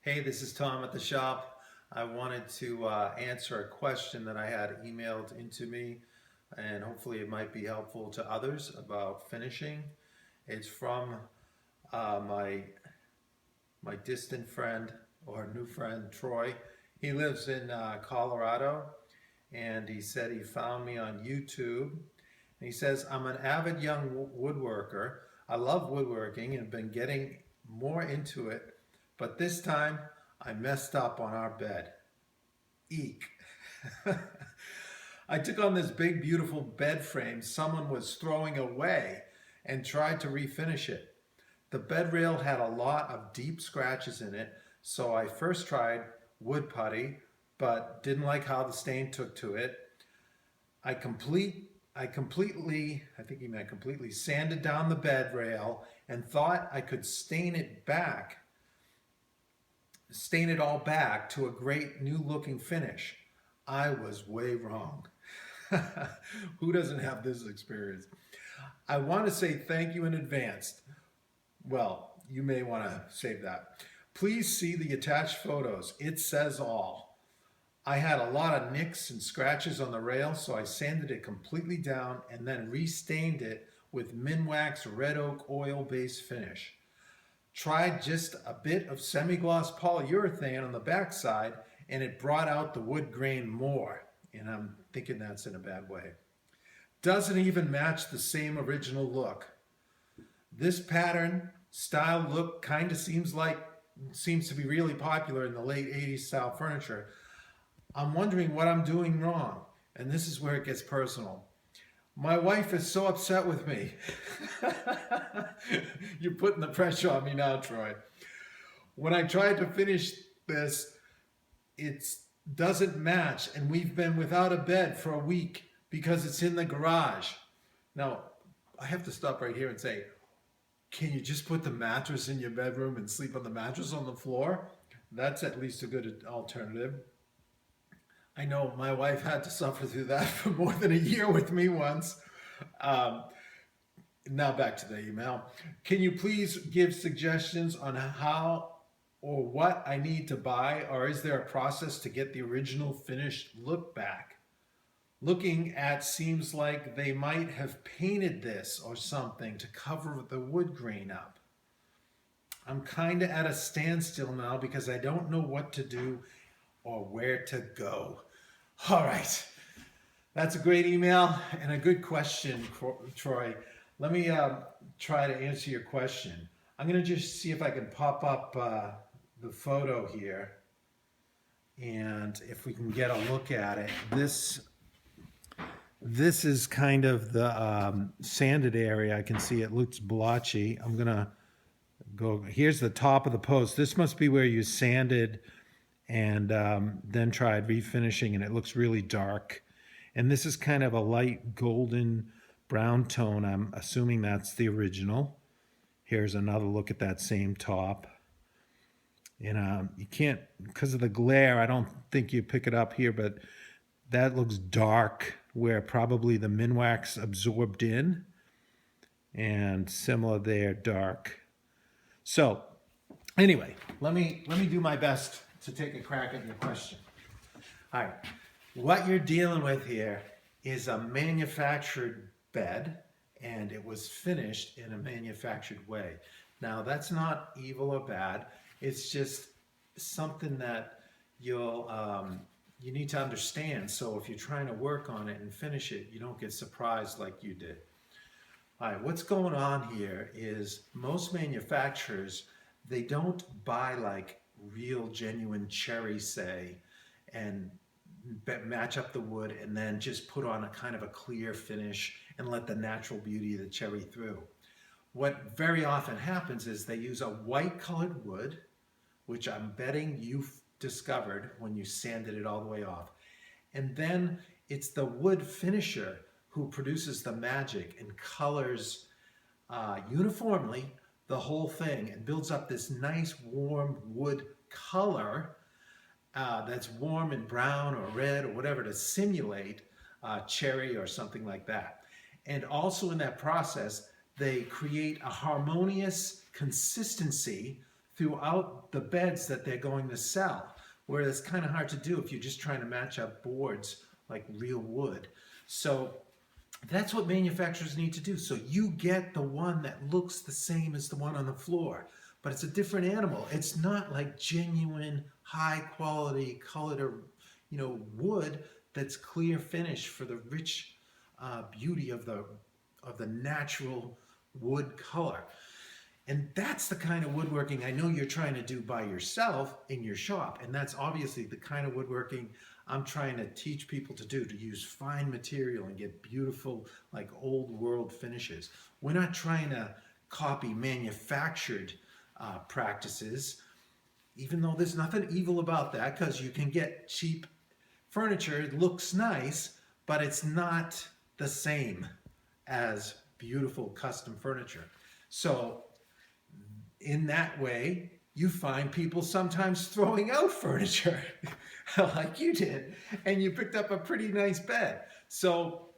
Hey, this is Tom at the shop. I wanted to answer a question that I had emailed into me, and hopefully it might be helpful to others about finishing. It's from my distant friend or new friend, Troy. He lives in Colorado, and he said he found me on YouTube. And he says, I'm an avid young woodworker. I love woodworking and have been getting more into it, but this time I messed up on our bed. Eek. I took on this big, beautiful bed frame someone was throwing away and tried to refinish it. The bed rail had a lot of deep scratches in it, so I first tried wood putty, but didn't like how the stain took to it. I completely, I think he meant completely, sanded down the bed rail and thought I could stain it all back to a great new looking finish. I was way wrong. Who doesn't have this experience? I want to say thank you in advance. Well, you may want to save that. Please see the attached photos. It says all. I had a lot of nicks and scratches on the rail, so I sanded it completely down and then restained it with Minwax red oak oil-based finish. Tried just a bit of semi-gloss polyurethane on the backside, and it brought out the wood grain more. And I'm thinking that's in a bad way. Doesn't even match the same original look. This pattern style look kind of seems to be really popular in the late 80s style furniture. I'm wondering what I'm doing wrong, and this is where it gets personal. My wife is so upset with me. You're putting the pressure on me now, Troy. When I tried to finish this, it doesn't match, and we've been without a bed for a week because it's in the garage. Now, I have to stop right here and say, can you just put the mattress in your bedroom and sleep on the mattress on the floor? That's at least a good alternative. I know my wife had to suffer through that for more than a year with me once. Now back to the email. Can you please give suggestions on how or what I need to buy, or is there a process to get the original finished look back? Looking at seems like they might have painted this or something to cover the wood grain up. I'm kind of at a standstill now because I don't know what to do or where to go. All right, that's a great email and a good question, Troy. Let me try to answer your question. I'm going to just see if I can pop up the photo here, and if we can get a look at it. This is kind of the sanded area. I can see it looks blotchy. I'm going to go, here's the top of the post. This must be where you sanded and then tried refinishing, and it looks really dark. And this is kind of a light golden brown tone. I'm assuming that's the original. Here's another look at that same top. And you can't, because of the glare, I don't think you pick it up here, but that looks dark where probably the Minwax absorbed in, and similar there, dark. So anyway, let me do my best to take a crack at your question. All right, what you're dealing with here is a manufactured bed, and it was finished in a manufactured way. Now, that's not evil or bad. It's just something that you need to understand. So if you're trying to work on it and finish it, you don't get surprised like you did. All right, what's going on here is most manufacturers, they don't buy like real genuine cherry, say, and match up the wood and then just put on a kind of a clear finish and let the natural beauty of the cherry through. What very often happens is they use a white colored wood, which I'm betting you've discovered when you sanded it all the way off. And then it's the wood finisher who produces the magic and colors uniformly the whole thing and builds up this nice warm wood color that's warm and brown or red or whatever to simulate cherry or something like that. And also in that process, they create a harmonious consistency throughout the beds that they're going to sell, where it's kind of hard to do if you're just trying to match up boards like real wood. So that's what manufacturers need to do. So you get the one that looks the same as the one on the floor, but it's a different animal. It's not like genuine, high quality colored, wood that's clear finish for the rich beauty of the natural wood color. And that's the kind of woodworking I know you're trying to do by yourself in your shop. And that's obviously the kind of woodworking I'm trying to teach people to do, to use fine material and get beautiful, like old world finishes. We're not trying to copy manufactured practices, even though there's nothing evil about that, because you can get cheap furniture. It looks nice, but it's not the same as beautiful custom furniture. So in that way, you find people sometimes throwing out furniture like you did, and you picked up a pretty nice bed. So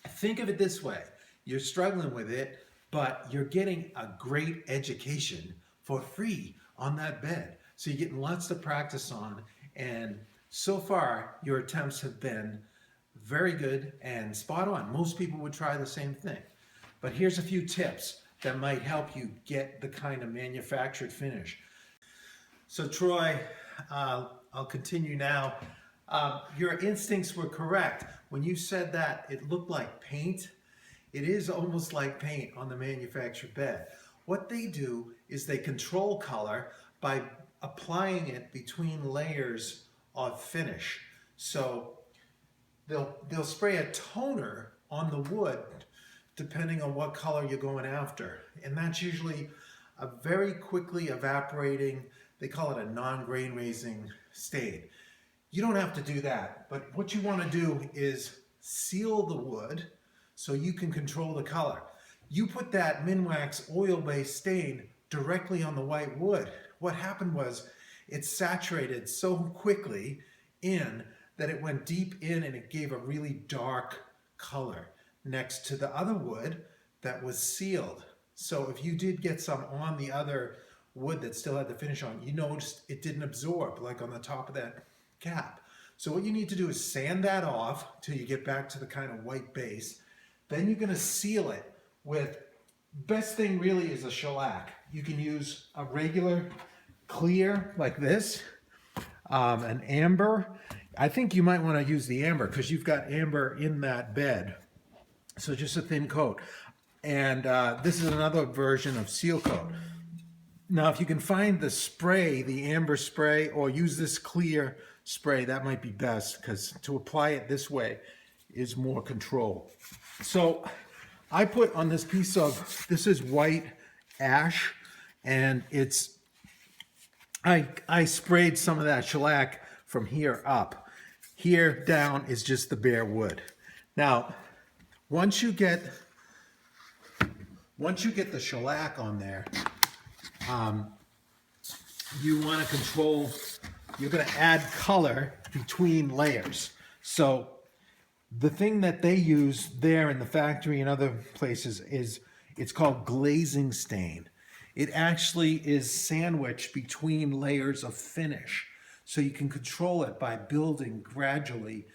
think of it this way. You're struggling with it, but you're getting a great education for free on that bed. So you're getting lots to practice on, and so far your attempts have been very good and spot on. Most people would try the same thing. But here's a few tips that might help you get the kind of manufactured finish. So Troy, I'll continue now. Your instincts were correct. When you said that it looked like paint, it is almost like paint on the manufactured bed. What they do is they control color by applying it between layers of finish. So they'll spray a toner on the wood depending on what color you're going after. And that's usually a very quickly evaporating, they call it a non-grain raising stain. You don't have to do that, but what you want to do is seal the wood so you can control the color. You put that Minwax oil-based stain directly on the white wood. What happened was it saturated so quickly in that it went deep in and it gave a really dark color next to the other wood that was sealed. So if you did get some on the other wood that still had the finish on, you noticed it didn't absorb like on the top of that cap. So what you need to do is sand that off till you get back to the kind of white base. Then you're going to seal it with, best thing really is a shellac. You can use a regular clear like this, an amber. I think you might want to use the amber because you've got amber in that bed. So just a thin coat. And this is another version of seal coat. Now, if you can find the spray, the amber spray, or use this clear spray, that might be best because to apply it this way is more control. So I put on this piece of, this is white ash, and it's, I sprayed some of that shellac from here up. Here down is just the bare wood. Now, once you get the shellac on there, you want to control, you're going to add color between layers. So the thing that they use there in the factory and other places is, it's called glazing stain. It actually is sandwiched between layers of finish. So you can control it by building gradually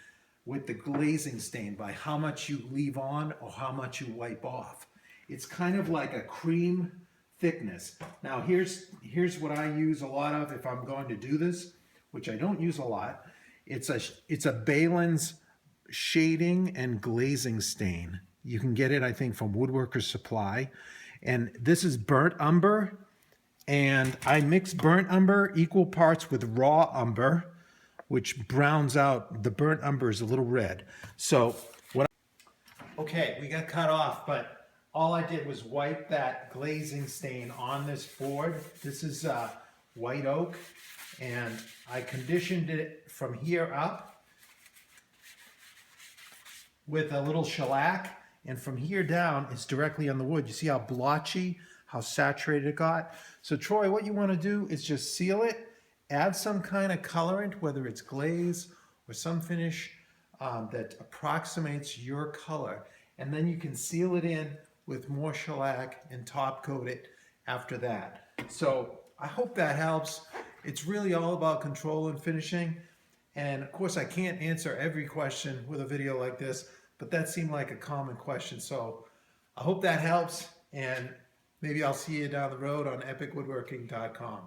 with the glazing stain by how much you leave on or how much you wipe off. It's kind of like a cream thickness. Now here's what I use a lot of if I'm going to do this, which I don't use a lot. It's a Balin's shading and glazing stain. You can get it, I think, from Woodworker's Supply. And this is burnt umber, and I mix burnt umber equal parts with raw umber, which browns out. The burnt umber is a little red. So okay, we got cut off, but all I did was wipe that glazing stain on this board. This is white oak, and I conditioned it from here up with a little shellac, and from here down, it's directly on the wood. You see how blotchy, how saturated it got? So Troy, what you want to do is just seal it, add some kind of colorant, whether it's glaze or some finish that approximates your color, and then you can seal it in with more shellac and top coat it after that. So I hope that helps. It's really all about control and finishing. And of course, I can't answer every question with a video like this, but that seemed like a common question. So I hope that helps, and maybe I'll see you down the road on epicwoodworking.com.